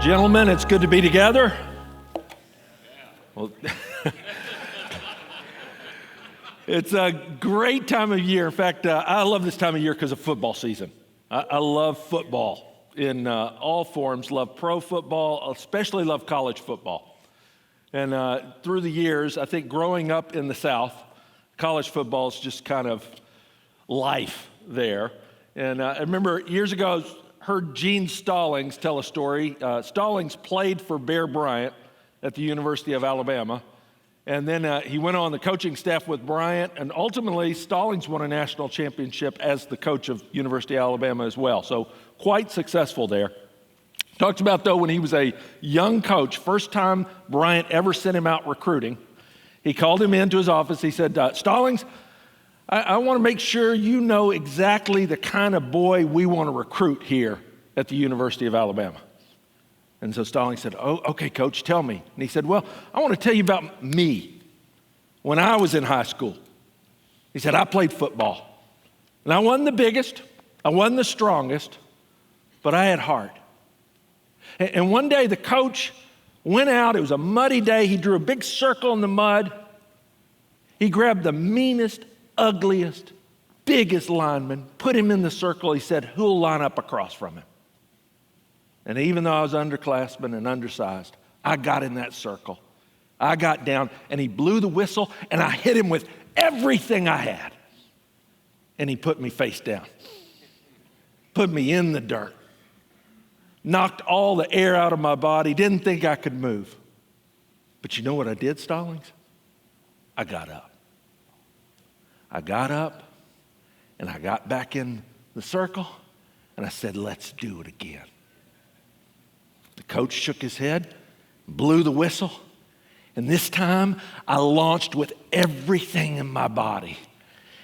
Gentlemen, it's good to be together. Well, it's a great time of year. In fact, I love this time of year because of football season. I love football in all forms, love pro football, especially love college football. And through the years, I think growing up in the South, college football is just kind of life there. And I remember years ago, heard Gene Stallings tell a story. Stallings played for Bear Bryant at the University of Alabama. And then he went on the coaching staff with Bryant, and ultimately Stallings won a national championship as the coach of University of Alabama as well. So quite successful there. Talks about, though, when he was a young coach, first time Bryant ever sent him out recruiting, he called him into his office. He said, Stallings, I want to make sure you know exactly the kind of boy we want to recruit here at the University of Alabama. And so Stallings said, oh, okay, coach, tell me. And he said, well, I want to tell you about me when I was in high school. He said, I played football. And I wasn't the biggest, I wasn't the strongest, but I had heart. And one day the coach went out, it was a muddy day, he drew a big circle in the mud. He grabbed the meanest, ugliest, biggest lineman, put him in the circle. He said, who'll line up across from him? And even though I was underclassman and undersized, I got in that circle. I got down, and he blew the whistle, and I hit him with everything I had. And he put me face down, put me in the dirt, knocked all the air out of my body, didn't think I could move. But you know what I did, Stallings? I got up. I got up, and I got back in the circle, and I said, let's do it again. The coach shook his head, blew the whistle, and this time I launched with everything in my body.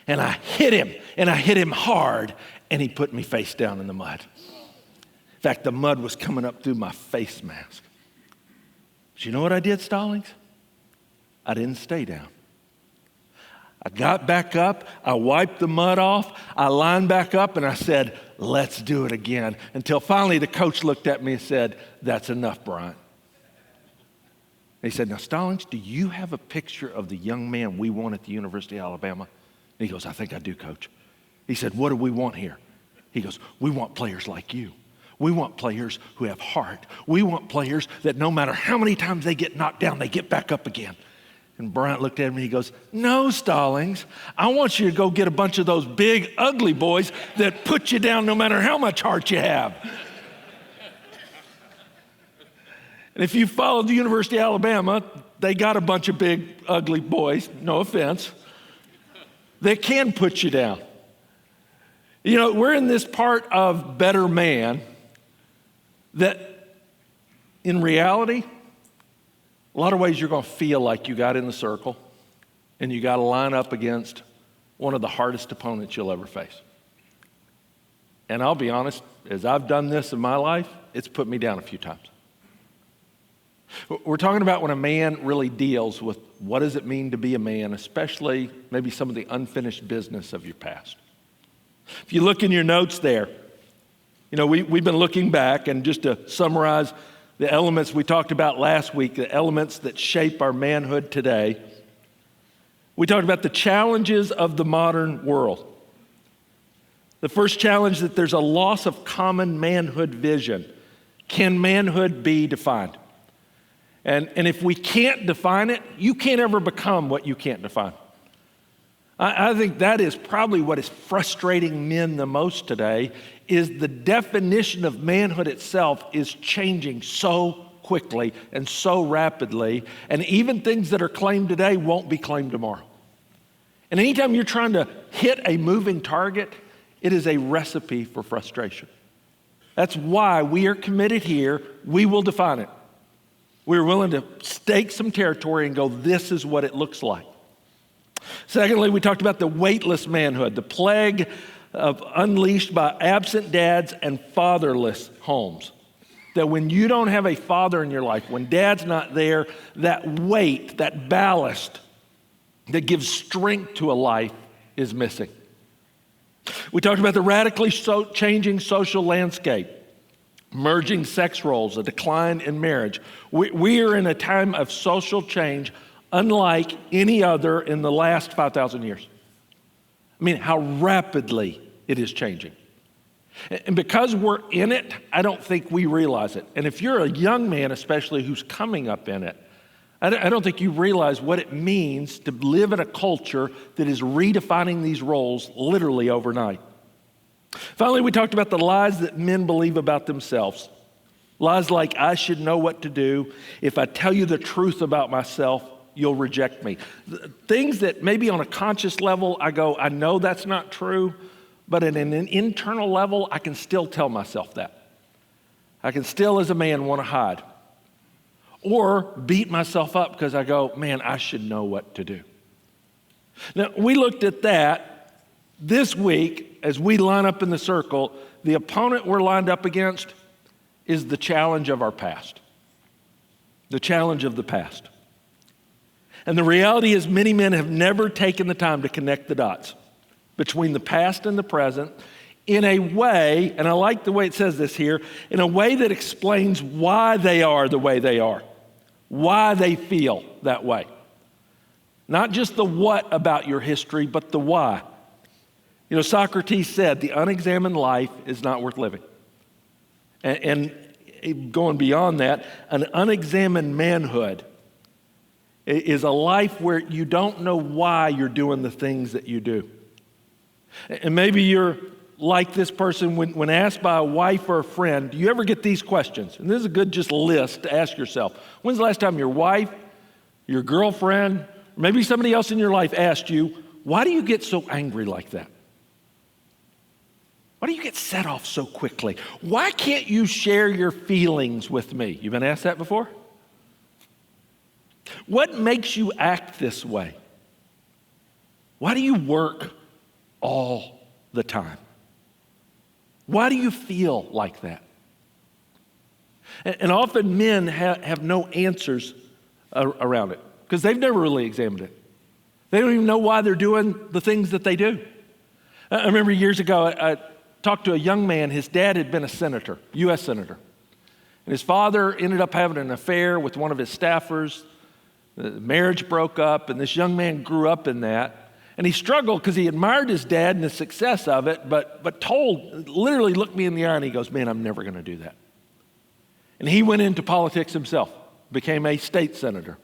And I hit him hard, and he put me face down in the mud. In fact, the mud was coming up through my face mask. But you know what I did, Stallings? I didn't stay down. I got back up, I wiped the mud off, I lined back up, and I said, let's do it again. Until finally the coach looked at me and said, that's enough, Bryant. And he said, now, Stallings, do you have a picture of the young man we want at the University of Alabama? And he goes, I think I do, Coach. He said, what do we want here? He goes, we want players like you. We want players who have heart. We want players that no matter how many times they get knocked down, they get back up again. And Bryant looked at me and he goes, no, Stallings, I want you to go get a bunch of those big, ugly boys that put you down no matter how much heart you have. And if you followed the University of Alabama, they got a bunch of big, ugly boys, no offense, that can put you down. You know, we're in this part of BetterMan that in reality, a lot of ways you're going to feel like you got in the circle and you got to line up against one of the hardest opponents you'll ever face. And I'll be honest, as I've done this in my life, it's put me down a few times. We're talking about when a man really deals with what does it mean to be a man, especially maybe some of the unfinished business of your past. If you look in your notes there, you know, we've been looking back, and just to summarize the elements we talked about last week, the elements that shape our manhood today. We talked about the challenges of the modern world. The first challenge, that there's a loss of common manhood vision. Can manhood be defined? And if we can't define it, you can't ever become what you can't define. I think that is probably what is frustrating men the most today, is the definition of manhood itself is changing so quickly and so rapidly, and even things that are claimed today won't be claimed tomorrow. And anytime you're trying to hit a moving target, it is a recipe for frustration. That's why we are committed here. We will define it. We're willing to stake some territory and go, this is what it looks like. Secondly, we talked about the weightless manhood, the plague unleashed by absent dads and fatherless homes. That when you don't have a father in your life, when dad's not there, that weight, that ballast that gives strength to a life is missing. We talked about the radically changing social landscape. merging sex roles, a decline in marriage. We are in a time of social change unlike any other in the last 5,000 years. I mean, how rapidly it is changing. And because we're in it, I don't think we realize it. And if you're a young man, especially, who's coming up in it, I don't think you realize what it means to live in a culture that is redefining these roles literally overnight. Finally, we talked about the lies that men believe about themselves. Lies like, I should know what to do. If I tell you the truth about myself, you'll reject me. Things that maybe on a conscious level, I go, I know that's not true, but at an internal level, I can still tell myself that. I can still, as a man, want to hide. Or beat myself up because I go, man, I should know what to do. Now, we looked at that this week as we line up in the circle. The opponent we're lined up against is the challenge of our past. The challenge of the past. And the reality is many men have never taken the time to connect the dots between the past and the present in a way, and I like the way it says this here, in a way that explains why they are the way they are, why they feel that way. Not just the what about your history, but the why. You know, Socrates said, the unexamined life is not worth living. And going beyond that, an unexamined manhood is a life where you don't know why you're doing the things that you do. And maybe you're like this person when asked by a wife or a friend, do you ever get these questions? And this is a good just list to ask yourself. When's the last time your wife, your girlfriend, or maybe somebody else in your life asked you, why do you get so angry like that? Why do you get set off so quickly? Why can't you share your feelings with me? You've been asked that before? What makes you act this way? Why do you work all the time? Why do you feel like that? And often men have no answers around it because they've never really examined it. They don't even know why they're doing the things that they do. I remember years ago, I talked to a young man. His dad had been a senator, U.S. senator. And his father ended up having an affair with one of his staffers. The marriage broke up, and this young man grew up in that. And he struggled because he admired his dad and the success of it, but literally looked me in the eye and he goes, man, I'm never going to do that. And he went into politics himself, became a state senator.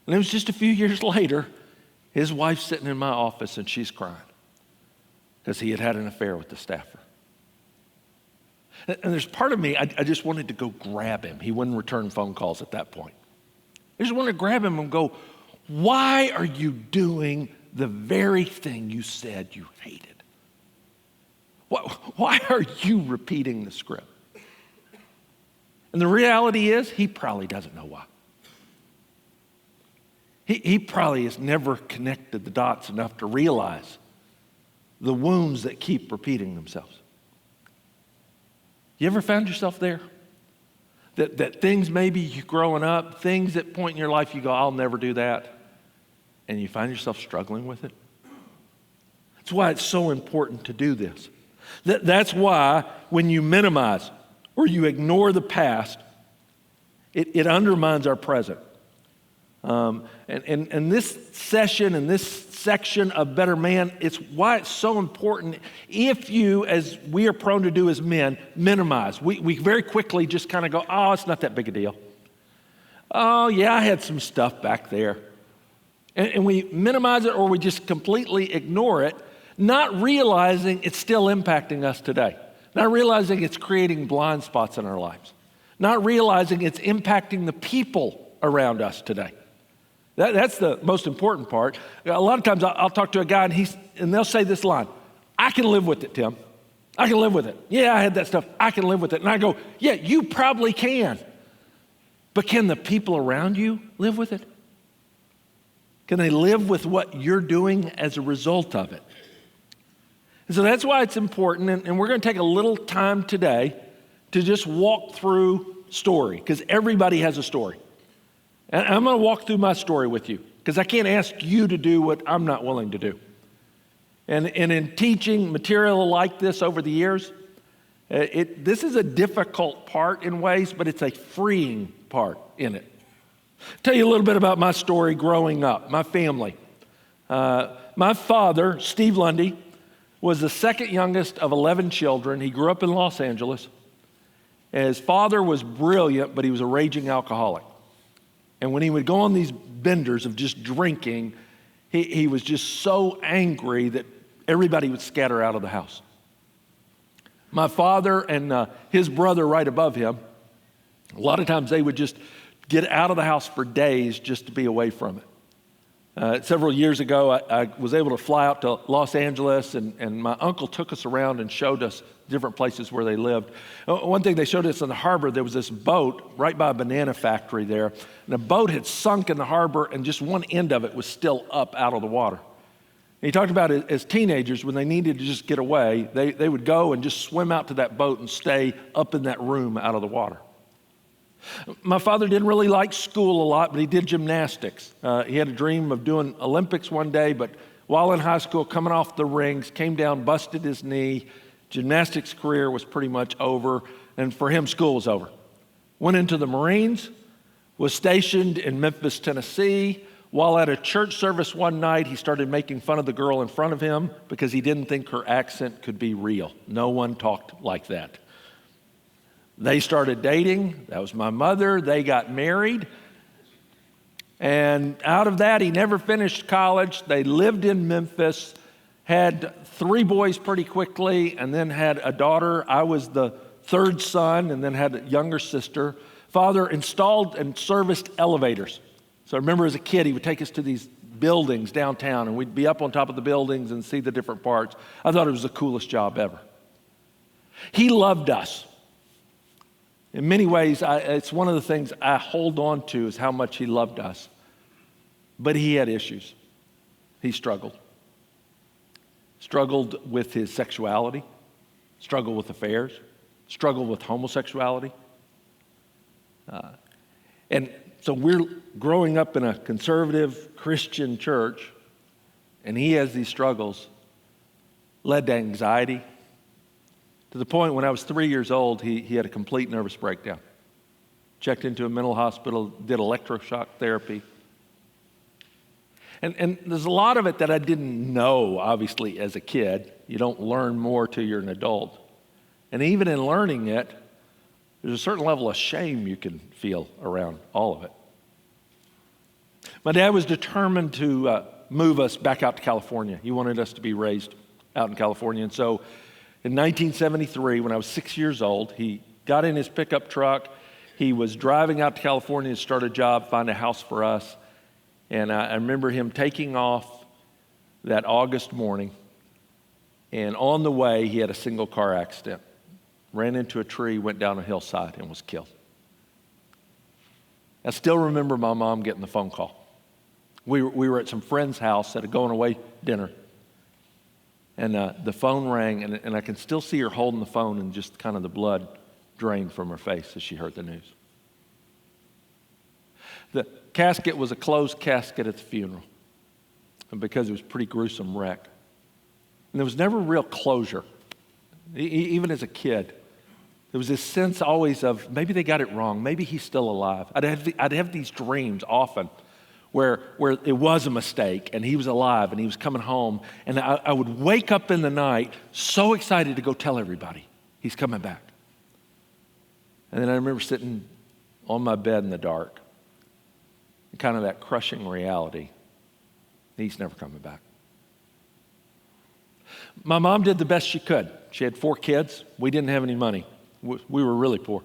And it was just a few years later, his wife's sitting in my office and she's crying because he had had an affair with the staffer. And there's part of me, I just wanted to go grab him. He wouldn't return phone calls at that point. I just wanted to grab him and go, why are you doing the very thing you said you hated? Why are you repeating the script? And the reality is, he probably doesn't know why. He probably has never connected the dots enough to realize the wounds that keep repeating themselves. You ever found yourself there? That things maybe you growing up, things that point in your life you go, I'll never do that. And you find yourself struggling with it. That's why it's so important to do this. That's why when you minimize or you ignore the past, it undermines our present. And this session and this section of BetterMan, it's why it's so important if you, as we are prone to do as men, minimize. We very quickly just kind of go, oh, it's not that big a deal. Oh, yeah, I had some stuff back there. And we minimize it or we just completely ignore it, not realizing it's still impacting us today. Not realizing it's creating blind spots in our lives. Not realizing it's impacting the people around us today. That's the most important part. A lot of times I'll talk to a guy and they'll say this line, I can live with it, Tim. I can live with it. Yeah, I had that stuff. I can live with it. And I go, yeah, you probably can. But can the people around you live with it? Can they live with what you're doing as a result of it? And so that's why it's important. And we're going to take a little time today to just walk through story, because everybody has a story. And I'm going to walk through my story with you because I can't ask you to do what I'm not willing to do. And in teaching material like this over the years, This is a difficult part in ways, but it's a freeing part in it. Tell you a little bit about my story growing up, my family. My father, Steve Lundy, was the second youngest of 11 children. He grew up in Los Angeles. His father was brilliant, but he was a raging alcoholic. And when he would go on these benders of just drinking, he was just so angry that everybody would scatter out of the house. My father and his brother right above him, a lot of times they would just get out of the house for days just to be away from it. Several years ago, I was able to fly out to Los Angeles, and my uncle took us around and showed us different places where they lived. One thing they showed us in the harbor, there was this boat right by a banana factory there, and the boat had sunk in the harbor, and just one end of it was still up out of the water. And he talked about it as teenagers, when they needed to just get away, they would go and just swim out to that boat and stay up in that room out of the water. My father didn't really like school a lot, but he did gymnastics. He had a dream of doing Olympics one day, but while in high school, coming off the rings, came down, busted his knee. Gymnastics career was pretty much over, and for him, school was over. Went into the Marines, was stationed in Memphis, Tennessee. While at a church service one night, he started making fun of the girl in front of him because he didn't think her accent could be real. No one talked like that. They started dating. That was my mother. They got married. And out of that, he never finished college. They lived in Memphis, had 3 boys pretty quickly, and then had a daughter. I was the third son, and then had a younger sister. Father installed and serviced elevators. So I remember as a kid, he would take us to these buildings downtown, and we'd be up on top of the buildings and see the different parts. I thought it was the coolest job ever. He loved us. In many ways, it's one of the things I hold on to is how much he loved us. But he had issues. He struggled. Struggled with his sexuality, struggled with affairs, struggled with homosexuality. And so we're growing up in a conservative Christian church, and he has these struggles, led to anxiety, to the point when I was 3 years old, he had a complete nervous breakdown. Checked into a mental hospital, did electroshock therapy. And there's a lot of it that I didn't know, obviously, as a kid. You don't learn more till you're an adult. And even in learning it, there's a certain level of shame you can feel around all of it. My dad was determined to move us back out to California. He wanted us to be raised out in California. And so in 1973, when I was 6 years old, he got in his pickup truck. He was driving out to California to start a job, find a house for us. And I remember him taking off that August morning. And on the way, he had a single car accident. Ran into a tree, went down a hillside, and was killed. I still remember my mom getting the phone call. We were at some friend's house at a going away dinner. And the phone rang, and I can still see her holding the phone, and just kind of the blood drained from her face as she heard the news. The casket was a closed casket at the funeral, and because it was a pretty gruesome wreck. And there was never real closure. Even as a kid, there was this sense always of maybe they got it wrong, maybe he's still alive. I'd have these dreams often where it was a mistake and he was alive and he was coming home, and I would wake up in the night so excited to go tell everybody he's coming back. And then I remember sitting on my bed in the dark, and kind of that crushing reality, he's never coming back. My mom did the best she could. She had 4 kids. We didn't have any money. We were really poor.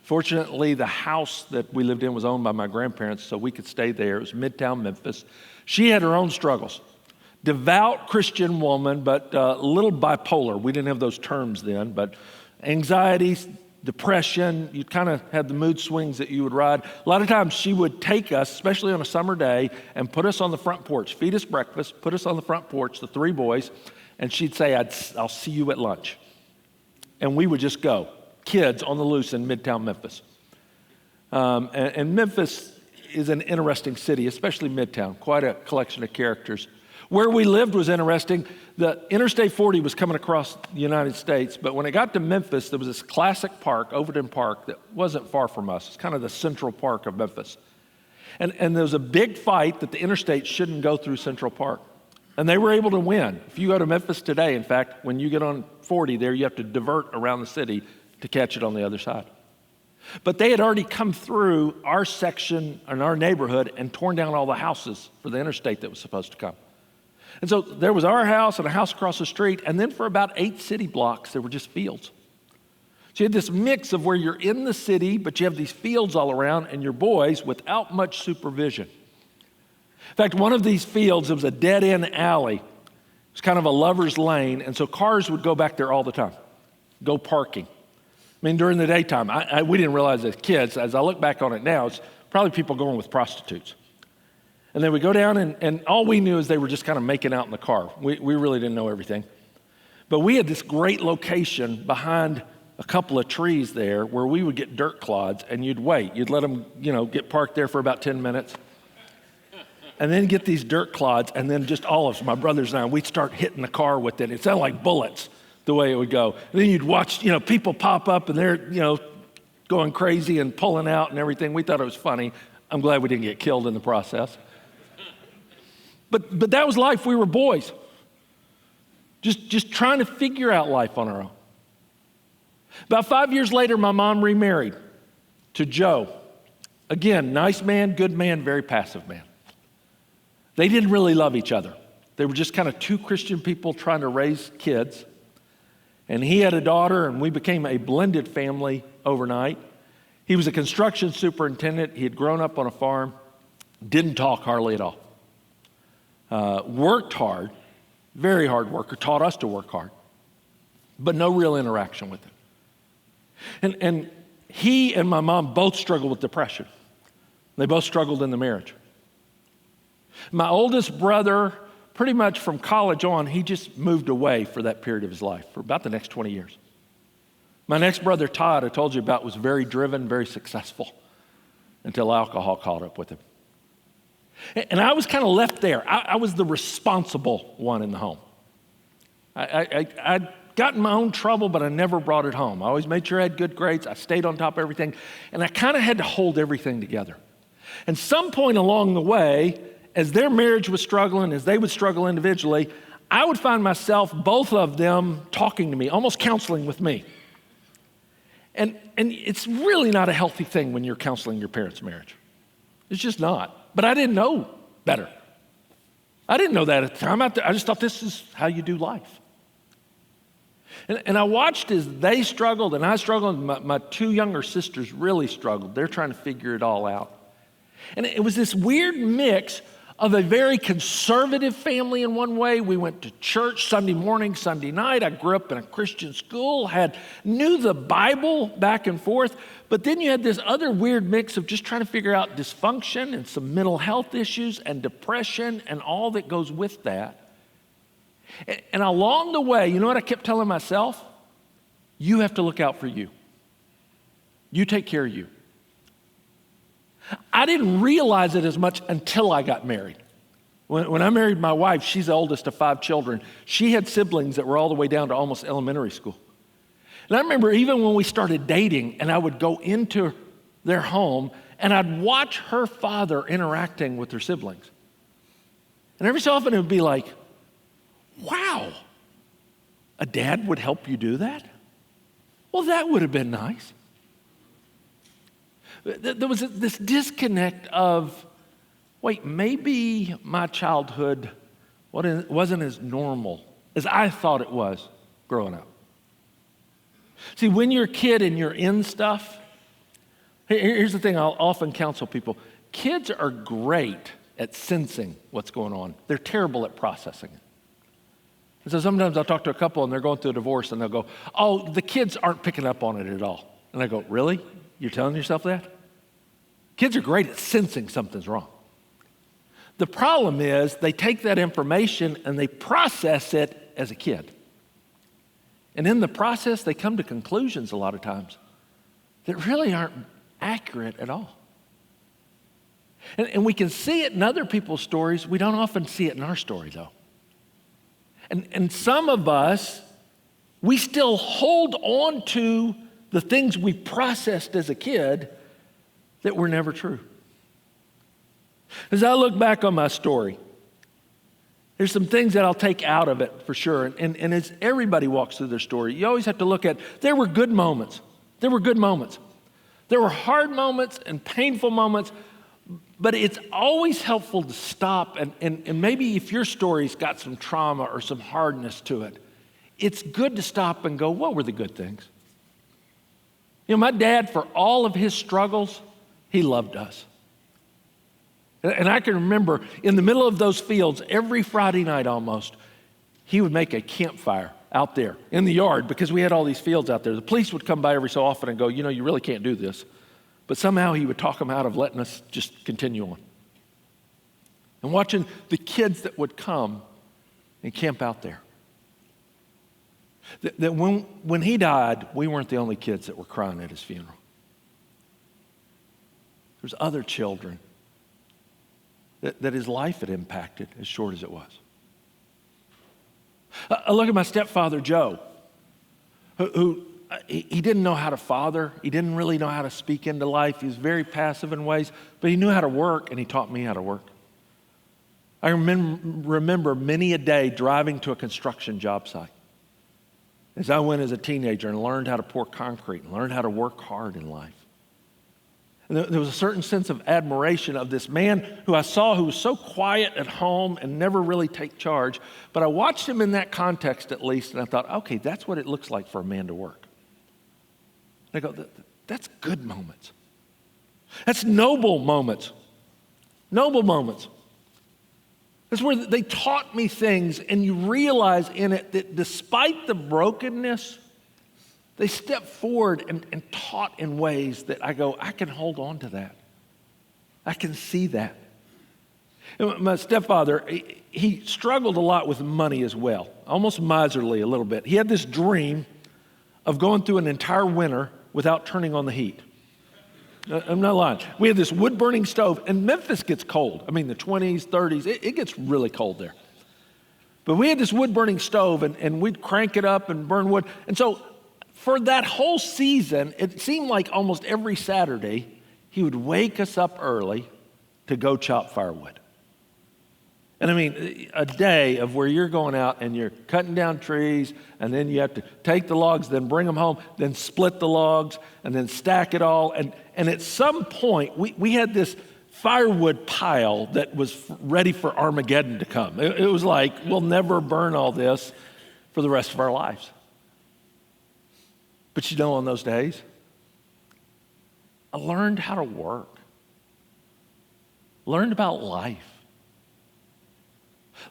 Fortunately, the house that we lived in was owned by my grandparents, so we could stay there. It was Midtown Memphis. She had her own struggles. Devout Christian woman, but a little bipolar. We didn't have those terms then, but anxiety, depression, you kind of had the mood swings that you would ride. A lot of times she would take us, especially on a summer day, and put us on the front porch, feed us breakfast, put us on the front porch, the 3 boys, and she'd say, I'll see you at lunch. And we would just go, kids on the loose in Midtown Memphis. And Memphis is an interesting city, especially Midtown, quite a collection of characters. Where we lived was interesting. The Interstate 40 was coming across the United States, but when it got to Memphis, there was this classic park, Overton Park, that wasn't far from us. It's kind of the central park of Memphis. And there was a big fight that the interstate shouldn't go through Central Park. And they were able to win. If you go to Memphis today, in fact, when you get on 40 there, you have to divert around the city to catch it on the other side. But they had already come through our section and our neighborhood and torn down all the houses for the interstate that was supposed to come. And so there was our house and a house across the street, and then for about 8 city blocks, there were just fields. So you had this mix of where you're in the city, but you have these fields all around, and your boys without much supervision. In fact, one of these fields, it was a dead-end alley. It was kind of a lover's lane, and so cars would go back there all the time, go parking. I mean, during the daytime, we didn't realize as kids, as I look back on it now, it's probably people going with prostitutes. And then we go down, and all we knew is they were just kind of making out in the car. We really didn't know everything. But we had this great location behind a couple of trees there where we would get dirt clods, and you'd wait. You'd let them, get parked there for about 10 minutes. And then get these dirt clods, and then just all of us, my brothers and I, we'd start hitting the car with it. It sounded like bullets the way it would go. And then you'd watch, people pop up, and they're, going crazy and pulling out and everything. We thought it was funny. I'm glad we didn't get killed in the process. But that was life. We were boys. Just trying to figure out life on our own. About 5 years later, my mom remarried to Joe. Again, nice man, good man, very passive man. They didn't really love each other. They were just kind of two Christian people trying to raise kids. And he had a daughter, and we became a blended family overnight. He was a construction superintendent. He had grown up on a farm, didn't talk hardly at all. Worked hard, very hard worker, taught us to work hard, but no real interaction with it. And he and my mom both struggled with depression. They both struggled in the marriage. My oldest brother, pretty much from college on, he just moved away for that period of his life, for about the next 20 years. My next brother, Todd, I told you about, was very driven, very successful, until alcohol caught up with him. And I was kind of left there. I was the responsible one in the home. I'd got in my own trouble, but I never brought it home. I always made sure I had good grades. I stayed on top of everything. And I kind of had to hold everything together. And some point along the way, as their marriage was struggling, as they would struggle individually, I would find myself, both of them, talking to me, almost counseling with me. And it's really not a healthy thing when you're counseling your parents' marriage. It's just not. But I didn't know better. I didn't know that at the time. I just thought this is how you do life. And I watched as they struggled and I struggled. My two younger sisters really struggled. They're trying to figure it all out. And it was this weird mix of a very conservative family in one way. We went to church Sunday morning, Sunday night. I grew up in a Christian school, knew the Bible back and forth. But then you had this other weird mix of just trying to figure out dysfunction and some mental health issues and depression and all that goes with that. And along the way, you know what I kept telling myself? You have to look out for you. You take care of you. I didn't realize it as much until I got married. When I married my wife, she's the oldest of 5 children. She had siblings that were all the way down to almost elementary school. And I remember even when we started dating and I would go into their home and I'd watch her father interacting with their siblings. And every so often it would be like, wow, a dad would help you do that? Well, that would have been nice. There was this disconnect of, wait, maybe my childhood wasn't as normal as I thought it was growing up. See, when you're a kid and you're in stuff, here's the thing I'll often counsel people. Kids are great at sensing what's going on. They're terrible at processing it. And so sometimes I'll talk to a couple and they're going through a divorce and they'll go, oh, the kids aren't picking up on it at all. And I go, really? You're telling yourself that? Kids are great at sensing something's wrong. The problem is they take that information and they process it as a kid. And in the process, they come to conclusions a lot of times that really aren't accurate at all. And we can see it in other people's stories. We don't often see it in our story, though. And some of us, we still hold on to the things we processed as a kid that were never true. As I look back on my story, there's some things that I'll take out of it for sure. And as everybody walks through their story, you always have to look at, there were good moments. There were good moments. There were hard moments and painful moments, but it's always helpful to stop and maybe if your story's got some trauma or some hardness to it, it's good to stop and go, what were the good things? You know, my dad, for all of his struggles, he loved us. And I can remember in the middle of those fields, every Friday night almost, he would make a campfire out there in the yard because we had all these fields out there. The police would come by every so often and go, you know, you really can't do this. But somehow he would talk them out of letting us just continue on. And watching the kids that would come and camp out there. That when he died, we weren't the only kids that were crying at his funeral. There's other children that his life had impacted, as short as it was. I look at my stepfather, Joe, who he didn't know how to father. He didn't really know how to speak into life. He was very passive in ways, but he knew how to work, and he taught me how to work. I remember many a day driving to a construction job site as I went as a teenager and learned how to pour concrete and learned how to work hard in life. And there was a certain sense of admiration of this man who I saw who was so quiet at home and never really take charge. But I watched him in that context at least, and I thought, okay, that's what it looks like for a man to work. And I go, that's good moments. That's noble moments. Noble moments. That's where they taught me things, and you realize in it that despite the brokenness, they stepped forward and taught in ways that I go, I can hold on to that. I can see that. And my stepfather, he struggled a lot with money as well, almost miserly a little bit. He had this dream of going through an entire winter without turning on the heat. I'm not lying. We had this wood-burning stove, and Memphis gets cold. I mean, the 20s, 30s, it gets really cold there. But we had this wood-burning stove, and we'd crank it up and burn wood. And so for that whole season, it seemed like almost every Saturday, he would wake us up early to go chop firewood. And I mean, a day of where you're going out and you're cutting down trees, and then you have to take the logs, then bring them home, then split the logs, and then stack it all. And at some point, we had this firewood pile that was ready for Armageddon to come. It was like, we'll never burn all this for the rest of our lives. But you know, on those days, I learned how to work, learned about life,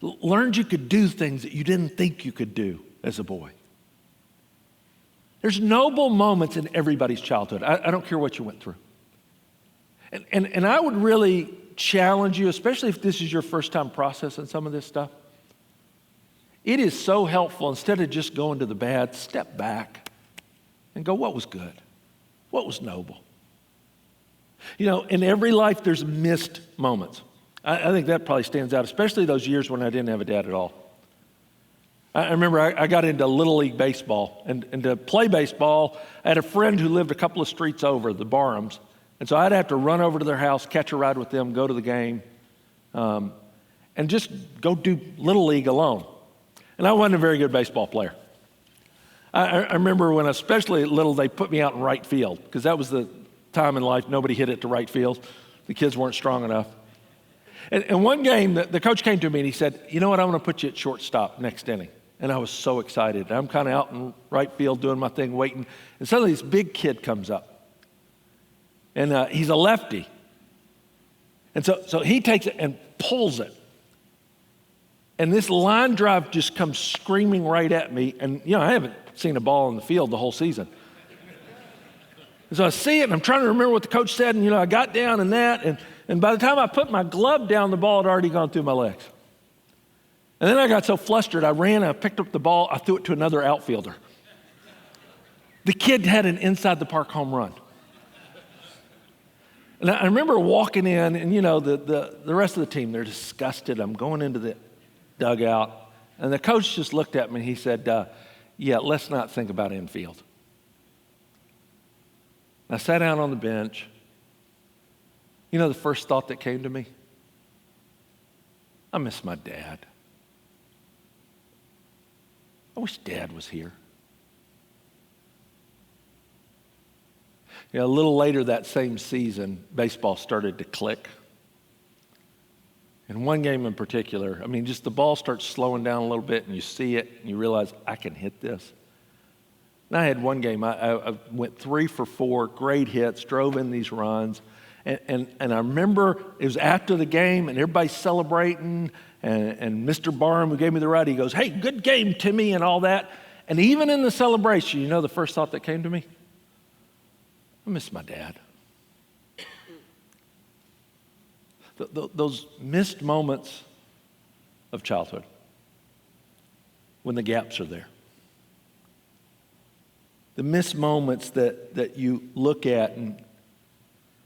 learned you could do things that you didn't think you could do as a boy. There's noble moments in everybody's childhood. I don't care what you went through. And I would really challenge you, especially if this is your first time processing some of this stuff. It is so helpful, instead of just going to the bad, step back and go, what was good? What was noble? You know, in every life, there's missed moments. I think that probably stands out, especially those years when I didn't have a dad at all. I remember I got into Little League baseball, and to play baseball, I had a friend who lived a couple of streets over, the Barhams, and so I'd have to run over to their house, catch a ride with them, go to the game, and just go do Little League alone. And I wasn't a very good baseball player. I remember when, especially at Little, they put me out in right field, because that was the time in life nobody hit it to right field. The kids weren't strong enough. And one game, the coach came to me and he said, you know what, I'm going to put you at shortstop next inning. And I was so excited. I'm kind of out in right field doing my thing, waiting. And suddenly this big kid comes up. And he's a lefty. And so he takes it and pulls it. And this line drive just comes screaming right at me. And, you know, I haven't seen a ball in the field the whole season. And so I see it, and I'm trying to remember what the coach said. And, you know, I got down and that. And by the time I put my glove down, the ball had already gone through my legs. And then I got so flustered, I ran, I picked up the ball, I threw it to another outfielder. The kid had an inside the park home run. And I remember walking in, and you know, the rest of the team, they're disgusted. I'm going into the dugout, And the coach just looked at me and he said, yeah, let's not think about infield. I sat down on the bench. You know the first thought that came to me? I miss my dad. I wish Dad was here. A little later that same season, baseball started to click. And one game in particular, just the ball starts slowing down a little bit and you see it and you realize, I can hit this. And I had one game, I went 3 for 4, great hits, drove in these runs. And I remember it was after the game and everybody's celebrating and Mr. Barham, who gave me the ride, he goes, hey, good game, Timmy, and all that. And even in the celebration, you know the first thought that came to me? I miss my dad. Those missed moments of childhood when the gaps are there. The missed moments that you look at and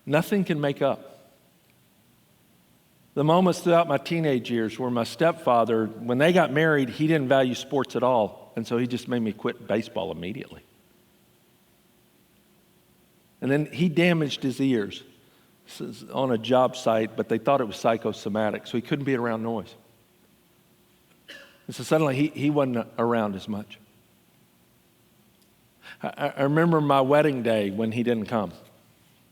nothing can make up. The moments throughout my teenage years where my stepfather, when they got married, he didn't value sports at all. And so he just made me quit baseball immediately. And then he damaged his ears on a job site, but they thought it was psychosomatic, so he couldn't be around noise. And so suddenly he wasn't around as much. I remember my wedding day when he didn't come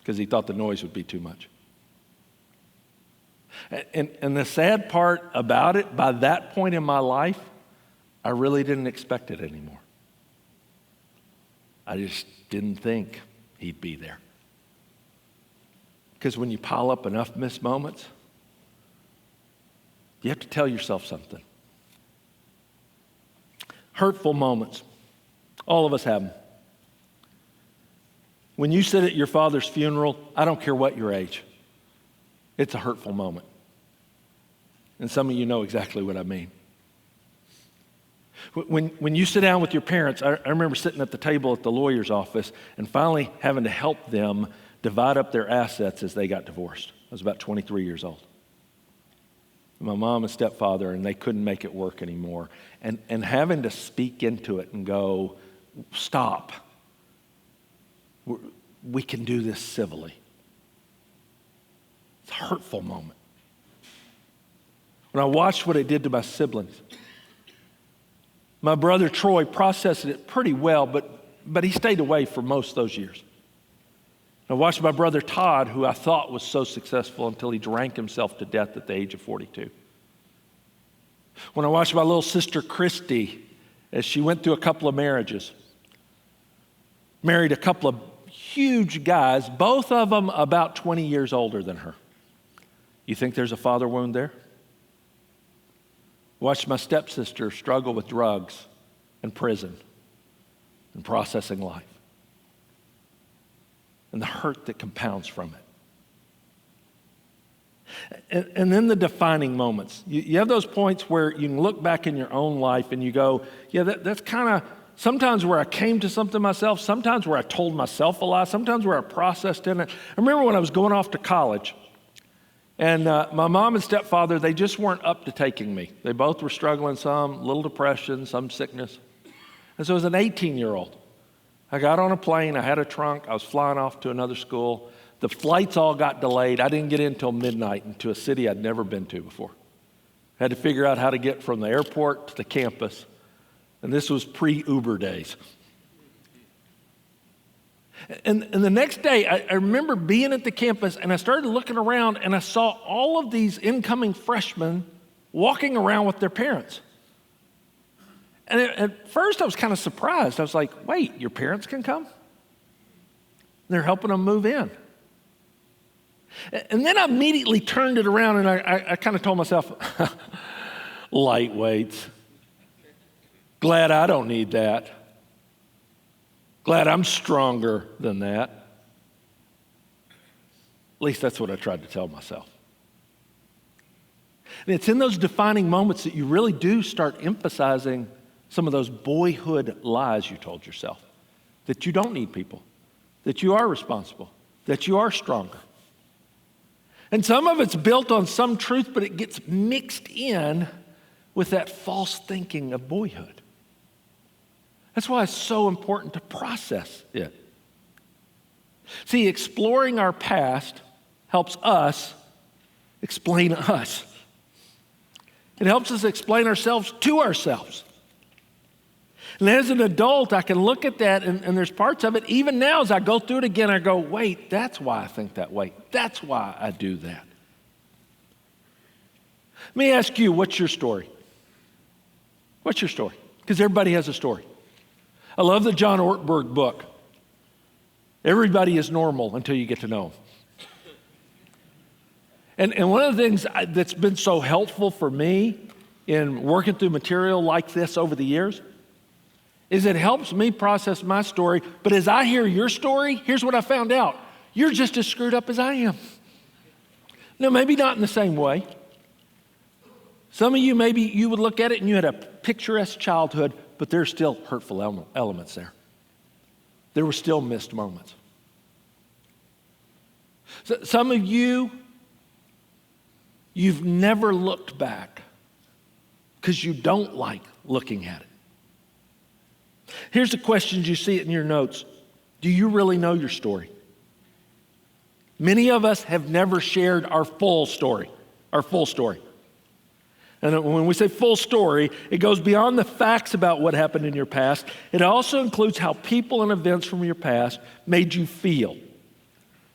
because he thought the noise would be too much. And the sad part about it, by that point in my life, I really didn't expect it anymore. I just didn't think he'd be there. Because when you pile up enough missed moments, you have to tell yourself something. Hurtful moments. All of us have them. When you sit at your father's funeral, I don't care what your age, it's a hurtful moment. And some of you know exactly what I mean. When you sit down with your parents, I remember sitting at the table at the lawyer's office and finally having to help them divide up their assets as they got divorced. I was about 23 years old. My mom and stepfather, and they couldn't make it work anymore. And having to speak into it and go, stop. We can do this civilly. It's a hurtful moment. When I watched what it did to my siblings, my brother Troy processed it pretty well, but he stayed away for most of those years. I watched my brother Todd, who I thought was so successful until he drank himself to death at the age of 42. When I watched my little sister Christy as she went through a couple of marriages, married a couple of huge guys, both of them about 20 years older than her. You think there's a father wound there? Watched my stepsister struggle with drugs and prison and processing life and the hurt that compounds from it. And then the defining moments. You have those points where you can look back in your own life and you go, yeah, that's kind of sometimes where I came to something myself, sometimes where I told myself a lie, sometimes where I processed in it. I remember when I was going off to college, and my mom and stepfather, they just weren't up to taking me. They both were struggling, some little depression, some sickness. And so as an 18-year-old, I got on a plane, I had a trunk, I was flying off to another school. The flights all got delayed. I didn't get in until midnight into a city I'd never been to before. I had to figure out how to get from the airport to the campus. And this was pre-Uber days. And the next day, I remember being at the campus and I started looking around and I saw all of these incoming freshmen walking around with their parents. And at first I was kind of surprised. I was like, wait, your parents can come? They're helping them move in. And then I immediately turned it around and I kind of told myself, lightweights. Glad I don't need that. Glad I'm stronger than that. At least that's what I tried to tell myself. And it's in those defining moments that you really do start emphasizing some of those boyhood lies you told yourself. That you don't need people. That you are responsible. That you are stronger. And some of it's built on some truth, but it gets mixed in with that false thinking of boyhood. That's why it's so important to process it. See, exploring our past helps us explain us. It helps us explain ourselves to ourselves. And as an adult, I can look at that, and there's parts of it, even now as I go through it again, I go, wait, that's why I think that way. That's why I do that. Let me ask you, what's your story? What's your story? Because everybody has a story. I love the John Ortberg book. Everybody is normal until you get to know them. And one of the things that's been so helpful for me in working through material like this over the years is it helps me process my story. But as I hear your story, here's what I found out. You're just as screwed up as I am. Now, maybe not in the same way. Some of you, maybe you would look at it and you had a picturesque childhood, but there's still hurtful elements there. There were still missed moments. So some of you, you've never looked back because you don't like looking at it. Here's the questions, you see it in your notes. Do you really know your story? Many of us have never shared our full story, And when we say full story, it goes beyond the facts about what happened in your past. It also includes how people and events from your past made you feel.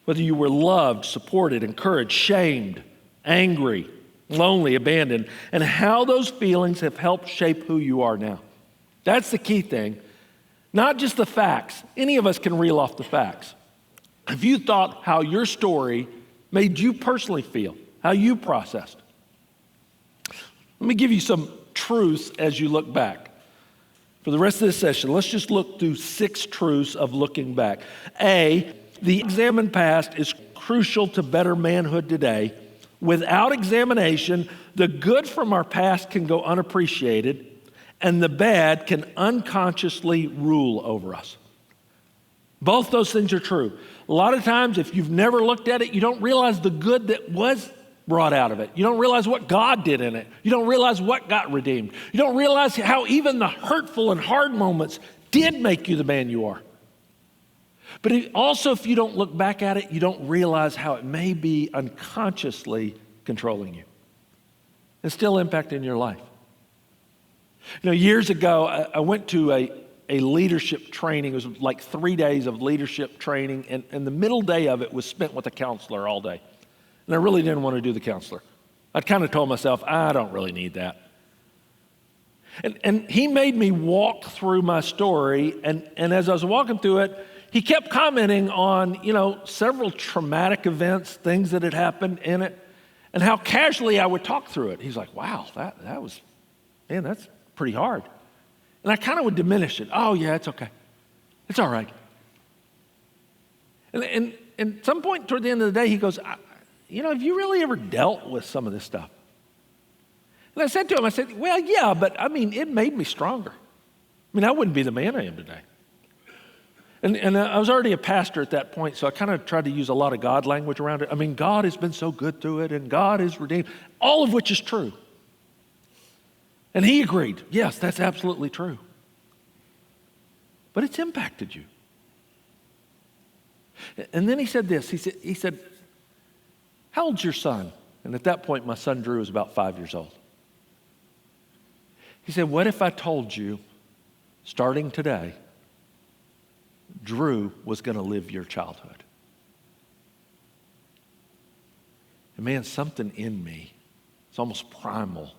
Whether you were loved, supported, encouraged, shamed, angry, lonely, abandoned, and how those feelings have helped shape who you are now. That's the key thing. Not just the facts. Any of us can reel off the facts. Have you thought how your story made you personally feel, how you processed? Let me give you some truths as you look back. For the rest of this session, let's just look through 6 truths of looking back. A, the examined past is crucial to better manhood today. Without examination, the good from our past can go unappreciated, and the bad can unconsciously rule over us. Both those things are true. A lot of times, if you've never looked at it, you don't realize the good that was brought out of it. You don't realize what God did in it. You don't realize what got redeemed. You don't realize how even the hurtful and hard moments did make you the man you are. But also, if you don't look back at it, you don't realize how it may be unconsciously controlling you and still impacting your life. You know, years ago, I went to a leadership training. It was like 3 days of leadership training, and the middle day of it was spent with a counselor all day. And I really didn't want to do the counselor. I kind of told myself, I don't really need that. And he made me walk through my story, and as I was walking through it, he kept commenting on, several traumatic events, things that had happened in it, and how casually I would talk through it. He's like, wow, that was, man, that's pretty hard. And I kind of would diminish it. Oh, yeah, it's okay. It's all right. And at some point toward the end of the day, he goes, have you really ever dealt with some of this stuff? And I said to him, well, yeah, but it made me stronger. I wouldn't be the man I am today. And I was already a pastor at that point, so I kind of tried to use a lot of God language around it. God has been so good through it, and God is redeemed, all of which is true. And he agreed, yes, that's absolutely true. But it's impacted you. And then he said this, he said, how old's your son? And at that point, my son Drew was about 5 years old. He said, what if I told you, starting today, Drew was going to live your childhood? And man, something in me, it's almost primal,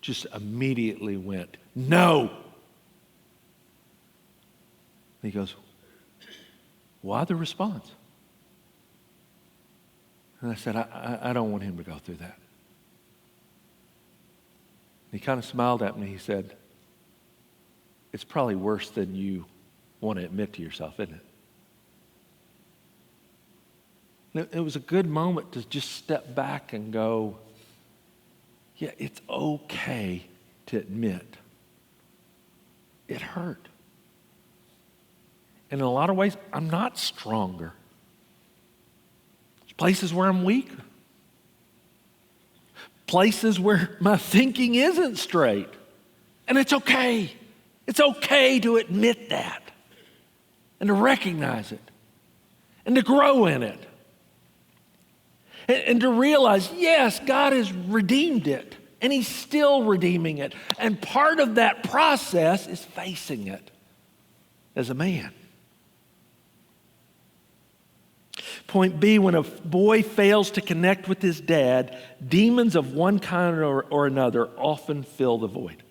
just immediately went, no. And he goes, why the response? And I said, I don't want him to go through that. And he kind of smiled at me. He said, it's probably worse than you want to admit to yourself, isn't it? It was a good moment to just step back and go, yeah, it's okay to admit it hurt. And in a lot of ways, I'm not stronger. There's places where I'm weak. places where my thinking isn't straight. And it's okay. It's okay to admit that and to recognize it and to grow in it. And to realize, yes, God has redeemed it, and He's still redeeming it. And part of that process is facing it as a man. Point B, when a boy fails to connect with his dad, demons of one kind or another often fill the void.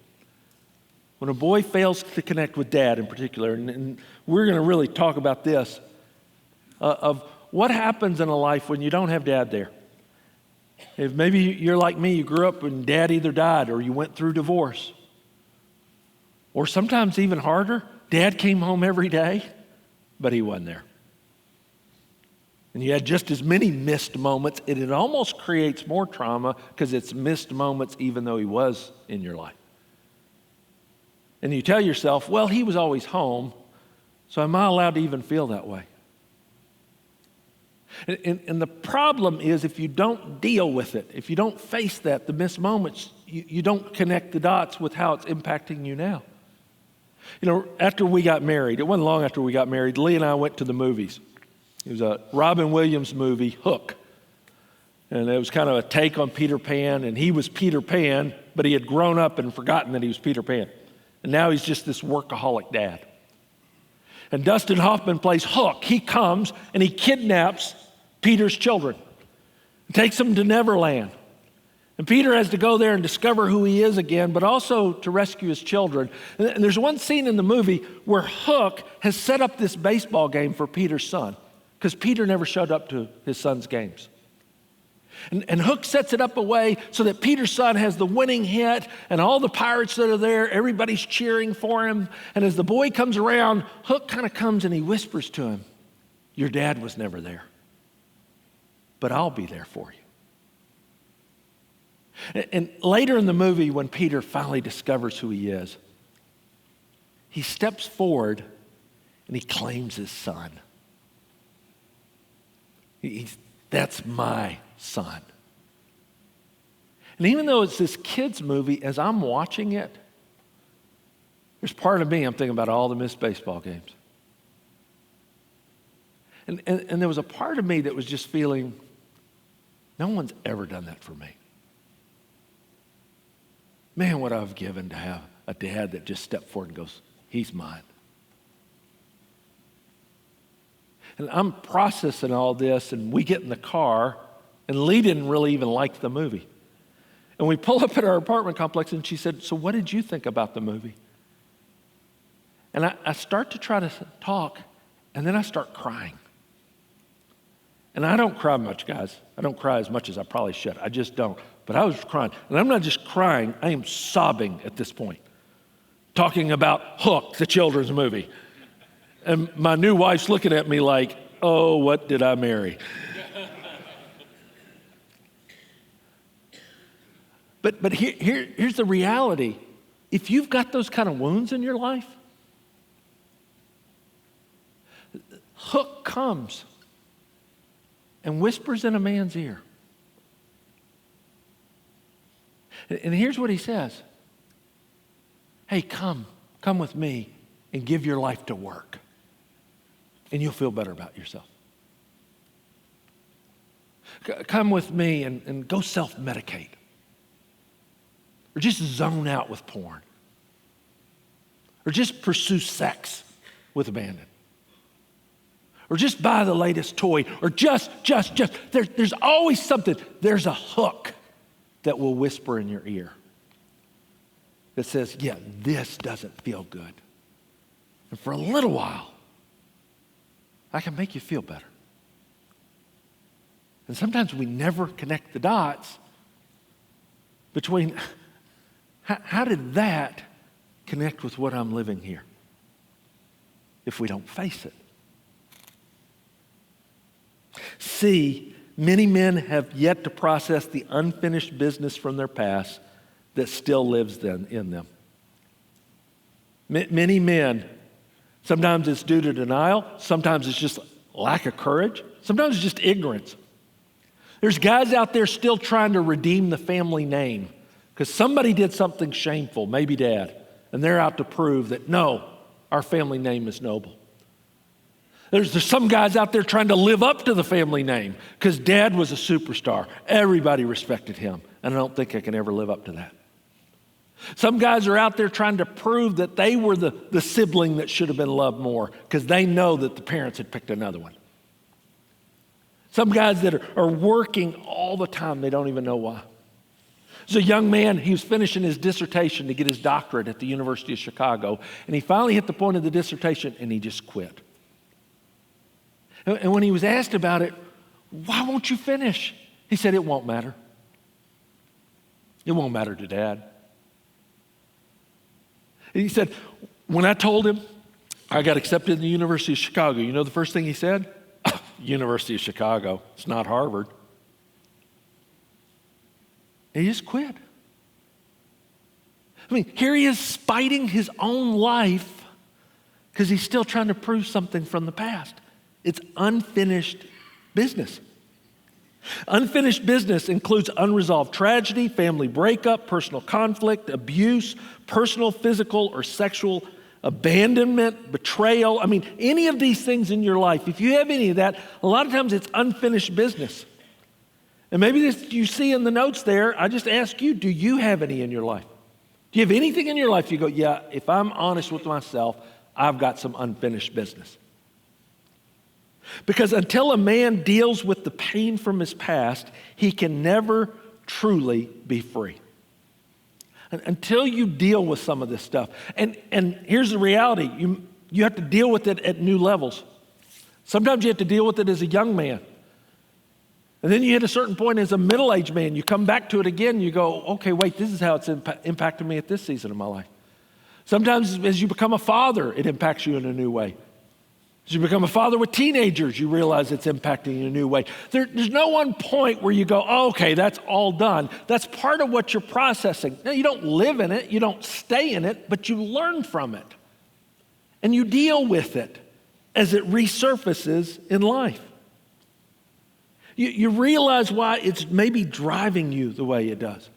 When a boy fails to connect with dad in particular, and we're going to really talk about this, of what happens in a life when you don't have dad there. If maybe you're like me, you grew up when dad either died or you went through divorce. Or sometimes even harder, dad came home every day, but he wasn't there. And you had just as many missed moments, and it almost creates more trauma because it's missed moments even though he was in your life. And you tell yourself, well, he was always home, so am I allowed to even feel that way? And the problem is if you don't deal with it, if you don't face that, the missed moments, you don't connect the dots with how it's impacting you now. You know, after we got married, it wasn't long after we got married, Lee and I went to the movies. It was a Robin Williams movie, Hook. And it was kind of a take on Peter Pan, and he was Peter Pan, but he had grown up and forgotten that he was Peter Pan. And now he's just this workaholic dad. And Dustin Hoffman plays Hook. He comes and he kidnaps Peter's children, takes them to Neverland. And Peter has to go there and discover who he is again, but also to rescue his children. And there's one scene in the movie where Hook has set up this baseball game for Peter's son, because Peter never showed up to his son's games. And Hook sets it up a way so that Peter's son has the winning hit, and all the pirates that are there, everybody's cheering for him. And as the boy comes around, Hook kind of comes and he whispers to him, "Your dad was never there, but I'll be there for you." And later in the movie, when Peter finally discovers who he is, he steps forward and he claims his son. That's my son. And even though it's this kid's movie, as I'm watching it, there's part of me, I'm thinking about all the missed baseball games. And there was a part of me that was just feeling, no one's ever done that for me. Man, what I've given to have a dad that just stepped forward and goes, he's mine. And I'm processing all this, and we get in the car, and Lee didn't really even like the movie. And we pull up at our apartment complex, and she said, "So what did you think about the movie?" And I start to try to talk, and then I start crying. And I don't cry much, guys. I don't cry as much as I probably should. I just don't. But I was crying. And I'm not just crying, I am sobbing at this point, talking about Hook, the children's movie. And my new wife's looking at me like, oh, what did I marry? But here's the reality. If you've got those kind of wounds in your life, Hook comes and whispers in a man's ear. And here's what he says. Hey, come with me and give your life to work. And you'll feel better about yourself. Come with me and go self-medicate. Or just zone out with porn. Or just pursue sex with abandon. Or just buy the latest toy. Or just. There's always something. There's a hook that will whisper in your ear that says, yeah, this doesn't feel good. And for a little while, I can make you feel better. And sometimes we never connect the dots between how did that connect with what I'm living here if we don't face it. C, many men have yet to process the unfinished business from their past that still lives in them. Many men, sometimes it's due to denial, sometimes it's just lack of courage, sometimes it's just ignorance. There's guys out there still trying to redeem the family name because somebody did something shameful, maybe dad, and they're out to prove that, no, our family name is noble. There's some guys out there trying to live up to the family name because dad was a superstar. Everybody respected him, and I don't think I can ever live up to that. Some guys are out there trying to prove that they were the sibling that should have been loved more because they know that the parents had picked another one. Some guys that are working all the time, they don't even know why. There's a young man, he was finishing his dissertation to get his doctorate at the University of Chicago, and he finally hit the point of the dissertation and he just quit. And when he was asked about it, why won't you finish? He said, it won't matter. It won't matter to Dad. And he said, when I told him I got accepted in the University of Chicago, you know the first thing he said? University of Chicago, it's not Harvard. And he just quit. I mean, here he is spiting his own life because he's still trying to prove something from the past. It's unfinished business. Unfinished business includes unresolved tragedy, family breakup, personal conflict, abuse, personal, physical, or sexual abandonment, betrayal. I mean, any of these things in your life, if you have any of that, a lot of times it's unfinished business. And maybe this you see in the notes there, I just ask you, do you have any in your life? Do you have anything in your life you go, yeah, if I'm honest with myself, I've got some unfinished business? Because until a man deals with the pain from his past, he can never truly be free. Until you deal with some of this stuff. And here's the reality. You have to deal with it at new levels. Sometimes you have to deal with it as a young man. And then you hit a certain point as a middle-aged man. You come back to it again. You go, okay, wait, this is how it's impacted me at this season of my life. Sometimes as you become a father, it impacts you in a new way. As you become a father with teenagers, you realize it's impacting you in a new way. There's no one point where you go, oh, okay, that's all done. That's part of what you're processing. Now, you don't live in it, you don't stay in it, but you learn from it. And you deal with it as it resurfaces in life. You realize why it's maybe driving you the way it does.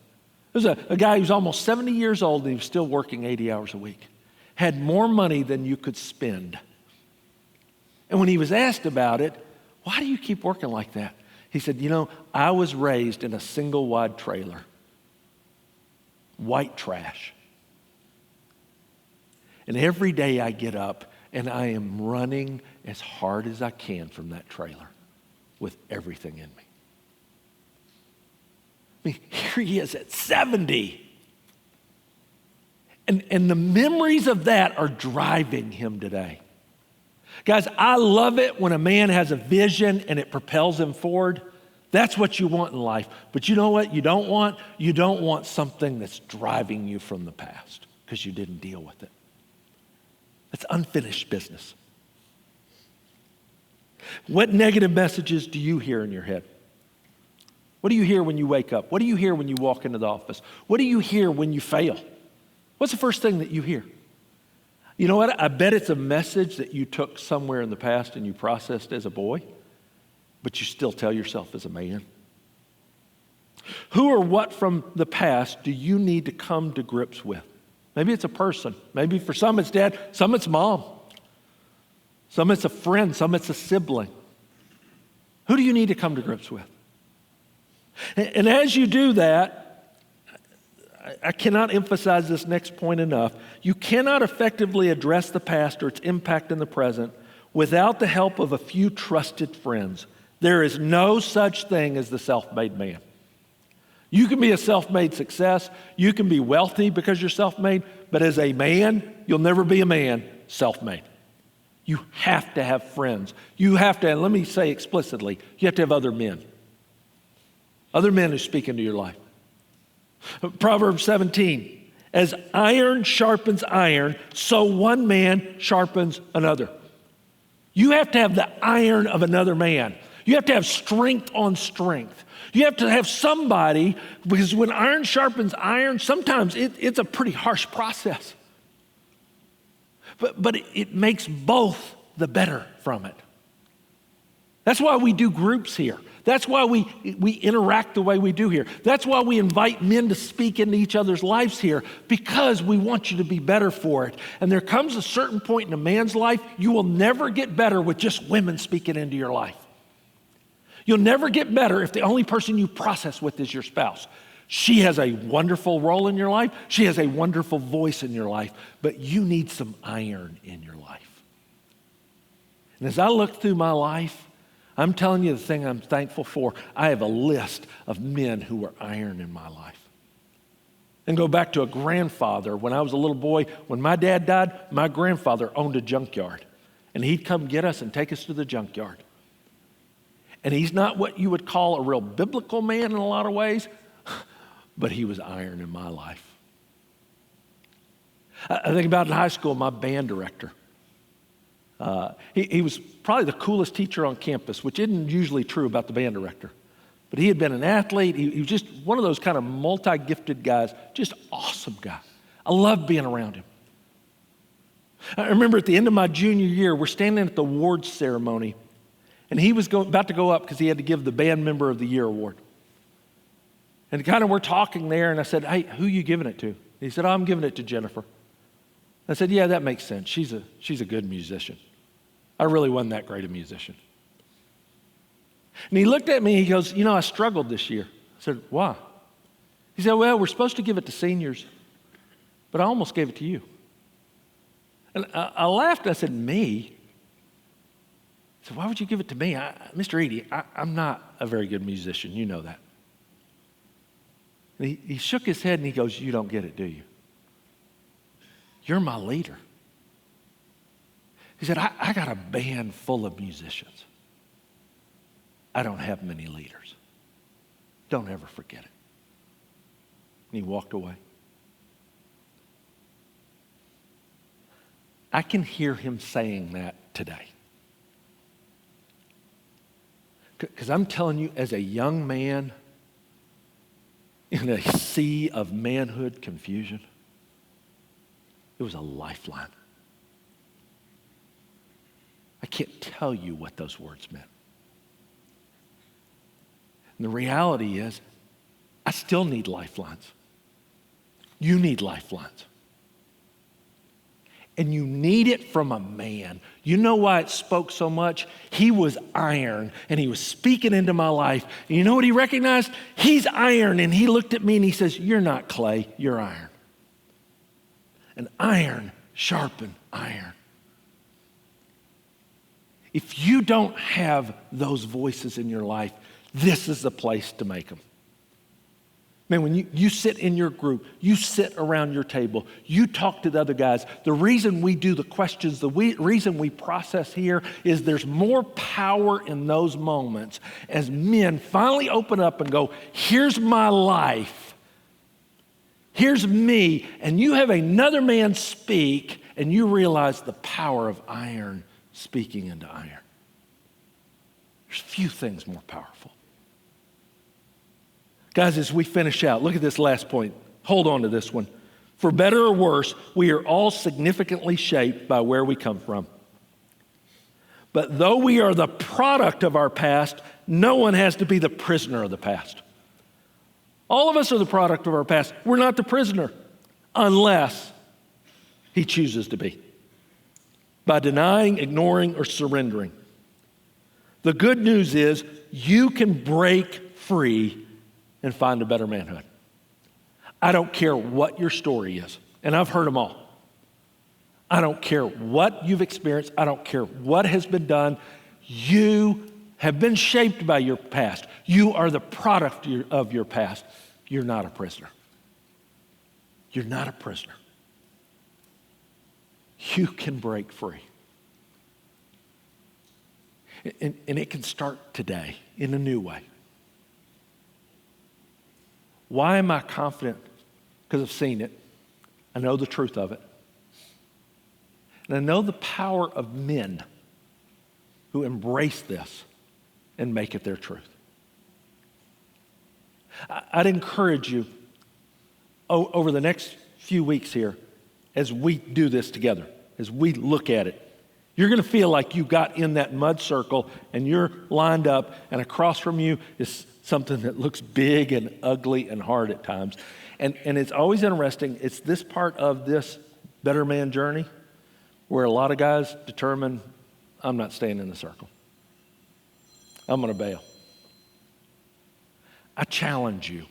There's a guy who's almost 70 years old and he was still working 80 hours a week. Had more money than you could spend. And when he was asked about it, why do you keep working like that? He said, you know, I was raised in a single wide trailer. White trash. And every day I get up and I am running as hard as I can from that trailer with everything in me. I mean, here he is at 70. And the memories of that are driving him today. Guys, I love it when a man has a vision and it propels him forward. That's what you want in life. But you know what you don't want? You don't want something that's driving you from the past because you didn't deal with it. That's unfinished business. What negative messages do you hear in your head? What do you hear when you wake up? What do you hear when you walk into the office? What do you hear when you fail? What's the first thing that you hear? You know what? I bet it's a message that you took somewhere in the past and you processed as a boy, but you still tell yourself as a man. Who or what from the past do you need to come to grips with? Maybe it's a person. Maybe for some it's dad, some it's mom. Some it's a friend, some it's a sibling. Who do you need to come to grips with? And as you do that, I cannot emphasize this next point enough. You cannot effectively address the past or its impact in the present without the help of a few trusted friends. There is no such thing as the self-made man. You can be a self-made success. You can be wealthy because you're self-made. But as a man, you'll never be a man self-made. You have to have friends. You have to, and let me say explicitly, you have to have other men. Other men who speak into your life. Proverbs 17, as iron sharpens iron, so one man sharpens another. You have to have the iron of another man. You have to have strength on strength. You have to have somebody, because when iron sharpens iron, sometimes it's a pretty harsh process. But it makes both the better from it. That's why we do groups here. That's why we interact the way we do here. That's why we invite men to speak into each other's lives here, because we want you to be better for it. And there comes a certain point in a man's life, you will never get better with just women speaking into your life. You'll never get better if the only person you process with is your spouse. She has a wonderful role in your life. She has a wonderful voice in your life, but you need some iron in your life. And as I look through my life, I'm telling you the thing I'm thankful for. I have a list of men who were iron in my life. And go back to a grandfather. When I was a little boy, when my dad died, my grandfather owned a junkyard. And he'd come get us and take us to the junkyard. And he's not what you would call a real biblical man in a lot of ways, but he was iron in my life. I think about in high school, my band director. He was probably the coolest teacher on campus, which isn't usually true about the band director. But he had been an athlete. He was just one of those kind of multi-gifted guys, just awesome guy. I loved being around him. I remember at the end of my junior year, we're standing at the awards ceremony, and he was about to go up because he had to give the Band Member of the Year award. And kind of we're talking there, and I said, hey, who are you giving it to? He said, oh, I'm giving it to Jennifer. I said, yeah, that makes sense. She's a good musician. I really wasn't that great a musician. And he looked at me, he goes, I struggled this year. I said, why? He said, well, we're supposed to give it to seniors, but I almost gave it to you. And I laughed, I said, me? I said, why would you give it to me? Mr. Eady, I'm not a very good musician, you know that. And he shook his head and he goes, you don't get it, do you? You're my leader. He said, I got a band full of musicians. I don't have many leaders. Don't ever forget it. And he walked away. I can hear him saying that today. Because I'm telling you, as a young man in a sea of manhood confusion, it was a lifeline. I can't tell you what those words meant. And the reality is, I still need lifelines. You need lifelines. And you need it from a man. You know why it spoke so much? He was iron, and he was speaking into my life. And you know what he recognized? He's iron, and he looked at me and he says, you're not clay, you're iron. And iron sharpen iron. If you don't have those voices in your life, this is the place to make them. Man, when you sit in your group, you sit around your table, you talk to the other guys, the reason we do the questions, the reason we process here is there's more power in those moments as men finally open up and go, here's my life, here's me, and you have another man speak, and you realize the power of iron speaking into iron. There's few things more powerful. Guys, as we finish out, look at this last point. Hold on to this one. For better or worse, we are all significantly shaped by where we come from. But though we are the product of our past, no one has to be the prisoner of the past. All of us are the product of our past. We're not the prisoner unless he chooses to be. By denying, ignoring, or surrendering. The good news is you can break free and find a better manhood. I don't care what your story is, and I've heard them all. I don't care what you've experienced. I don't care what has been done. You have been shaped by your past. You are the product of your past. You're not a prisoner. You're not a prisoner. You can break free. And it can start today in a new way. Why am I confident? Because I've seen it. I know the truth of it. And I know the power of men who embrace this and make it their truth. I'd encourage you over the next few weeks here, as we do this together, as we look at it, You're going to feel like you got in that mud circle and you're lined up, and across from you is something that looks big and ugly and hard at times. And it's always interesting. It's this part of this Better Man journey where a lot of guys determine, I'm not staying in the circle. I'm going to bail. I challenge you.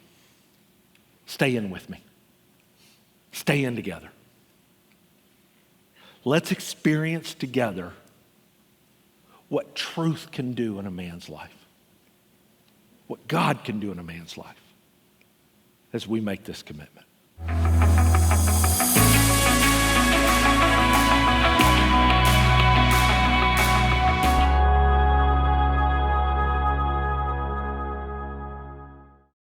Stay in with me. Stay in together. Let's experience together what truth can do in a man's life. What God can do in a man's life as we make this commitment.